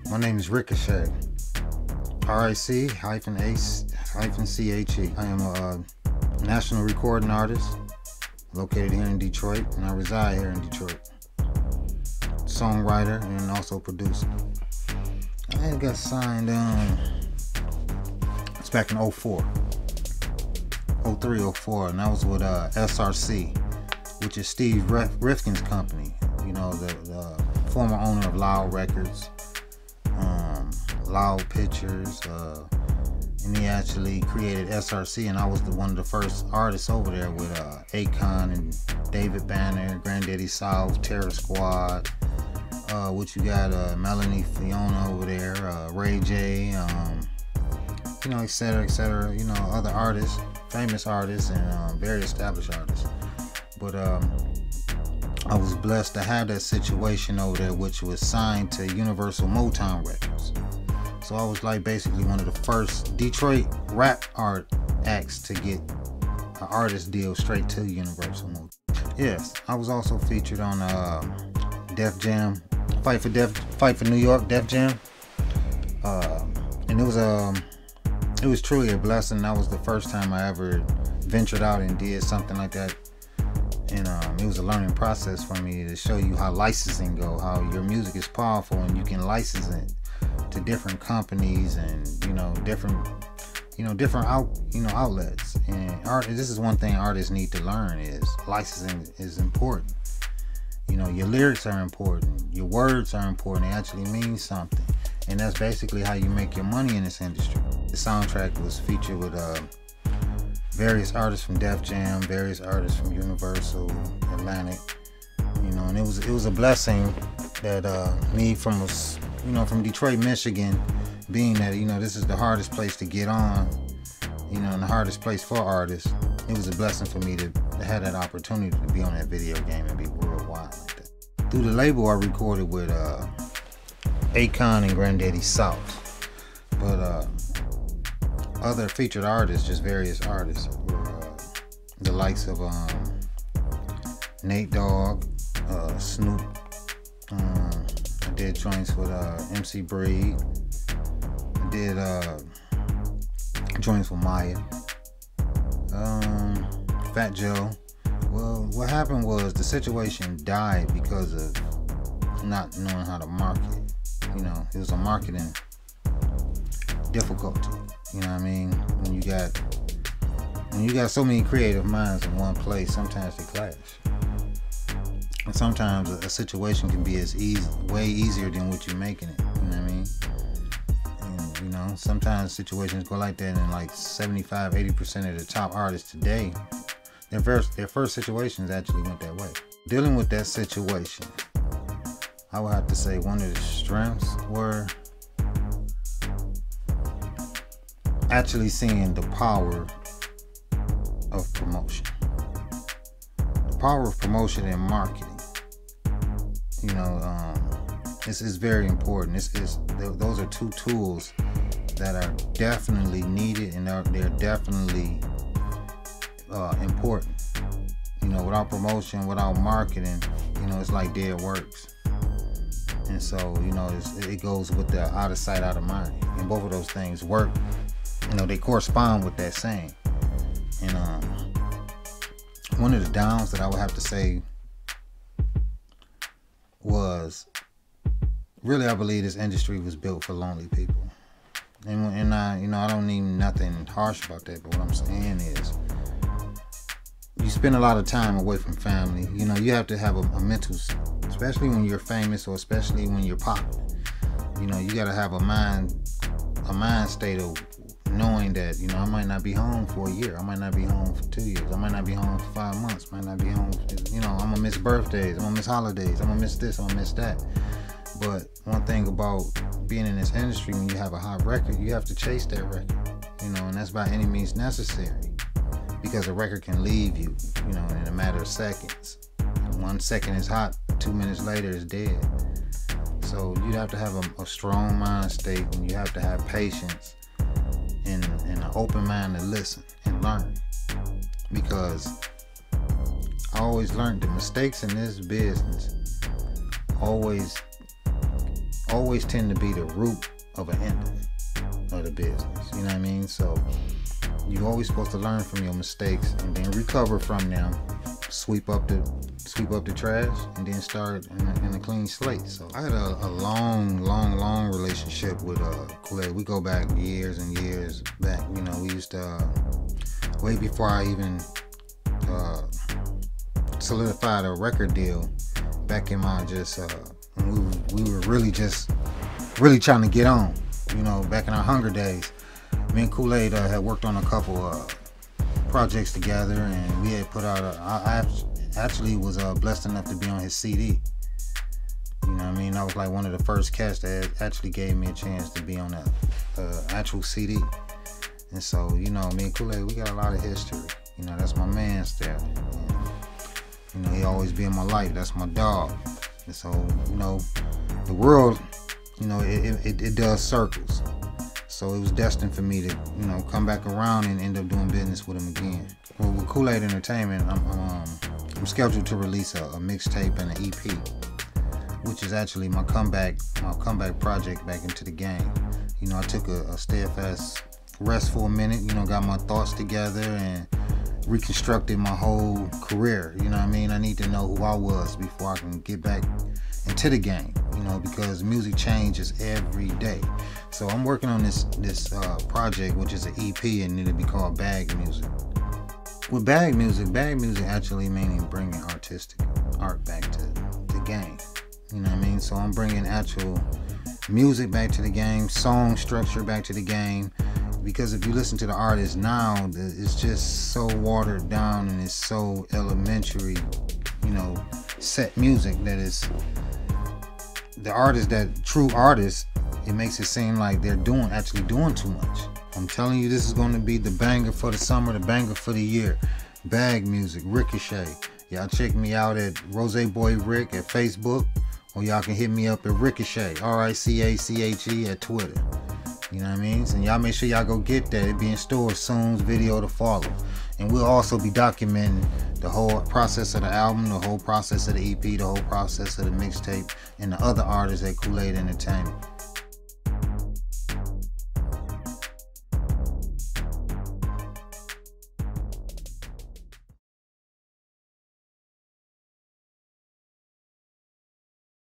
My name is Ric-A-Che. Ric-A-Che. I am a national recording artist located here in Detroit, and I reside here in Detroit. Songwriter and also producer. I got signed it's back in 04, 03, 04, and that was with SRC, which is Steve Rifkin's company. You know, the former owner of Loud Records, Loud Pictures, and he actually created SRC, and I was one of the first artists over there with Akon and David Banner, Granddaddy South, Terror Squad. What you got, Melanie Fiona over there, Ray J, you know, etc., you know, other artists, famous artists, and very established artists. But I was blessed to have that situation over there, which was signed to Universal Motown Records. So I was like basically one of the first Detroit rap art acts to get an artist deal straight to Universal Motown. Yes, I was also featured on Def Jam, Fight for New York, Def Jam, and it was truly a blessing. That was the first time I ever ventured out and did something like that, and it was a learning process for me to show you how licensing go, how your music is powerful and you can license it to different companies and different outlets. And this is one thing artists need to learn, is licensing is important. You know, your lyrics are important, your words are important, they actually mean something. And that's basically how you make your money in this industry. The soundtrack was featured with various artists from Def Jam, various artists from Universal, Atlantic, you know, and it was a blessing that me from Detroit, Michigan, being that, you know, this is the hardest place to get on, you know, and the hardest place for artists, it was a blessing for me to have that opportunity to be on that video game and be worldwide like that. Through the label, I recorded with Akon and Granddaddy South, but other featured artists, just various artists, were the likes of Nate Dogg, Snoop. I did joints with MC Breed. I did joints with Maya. Fat Joe. Well, what happened was the situation died because of not knowing how to market. You know, it was a marketing difficulty. You know what I mean? When you got so many creative minds in one place, sometimes they clash. And sometimes a situation can be way easier than what you're making it. You know what I mean? And you know, sometimes situations go like that, and like 75-80% of the top artists today, their first situations actually went that way. Dealing with that situation, I would have to say one of the strengths were actually seeing the power of promotion. The power of promotion and marketing. You know, this is very important. Those are two tools that are definitely needed, and they're definitely important. You know, without promotion, without marketing, you know, it's like dead works. And so, you know, it goes with the out of sight, out of mind. And both of those things work. You know, they correspond with that saying. And one of the downs that I would have to say was, really, I believe this industry was built for lonely people. And I don't mean nothing harsh about that, but what I'm saying is, you spend a lot of time away from family. You know, you have to have a mental, especially when you're famous, or especially when you're popular. You know, you got to have a mind state of knowing that, you know, I might not be home for a year, I might not be home for 2 years, I might not be home for 5 months, might not be home, you know, I'm gonna miss birthdays, I'm gonna miss holidays, I'm gonna miss this, I'm gonna miss that. But one thing about being in this industry, when you have a hot record, you have to chase that record, you know, and that's by any means necessary, because a record can leave you, you know, in a matter of seconds. 1 second is hot, 2 minutes later it's dead. So you have to have a strong mind state, and you have to have patience and an open mind to listen and learn. Because I always learned the mistakes in this business always always tend to be the root of an ending of the business. You know what I mean? So you're always supposed to learn from your mistakes and then recover from them, sweep up the trash, and then start in a clean slate. So I had a long relationship with Kulayd. We go back years and years back. You know, we used to way before I even solidified a record deal. Back in my when we were really trying to get on. You know, back in our hunger days, me and Kulayd had worked on a couple projects together, and we had put out I actually was blessed enough to be on his CD. You know what I mean? I was like one of the first cats that actually gave me a chance to be on that actual CD. And so, you know, me and Kulayd, we got a lot of history. You know, that's my man's there. You know, he always be in my life. That's my dog. And so, you know, the world, you know, it does circles. So it was destined for me to, you know, come back around and end up doing business with him again. Well, with Kulayd Entertainment, I'm scheduled to release a mixtape and an EP, which is actually my comeback project back into the game. You know, I took a steadfast rest for a minute. You know, got my thoughts together and reconstructed my whole career. You know what I mean? I need to know who I was before I can get back into the game, you know, because music changes every day. So I'm working on this project, which is an EP, and it'll be called Bag Music. With bag music actually meaning bringing artistic art back to the game. You know what I mean? So I'm bringing actual music back to the game, song structure back to the game. Because if you listen to the artists now, it's just so watered down and it's so elementary, you know, set music that is the artists, that true artists, it makes it seem like they're actually doing too much. I'm telling you, this is going to be the banger for the summer, the banger for the year. Bag Music, Ric-A-Che. Y'all check me out at Rose Boy Rick at Facebook, or y'all can hit me up at Ric-A-Che, R-I-C-A-C-H-E at Twitter. You know what I mean? And y'all make sure y'all go get that. It'll be in stores soon, video to follow. And we'll also be documenting the whole process of the album, the whole process of the EP, the whole process of the mixtape, and the other artists at Kulayd Entertainment.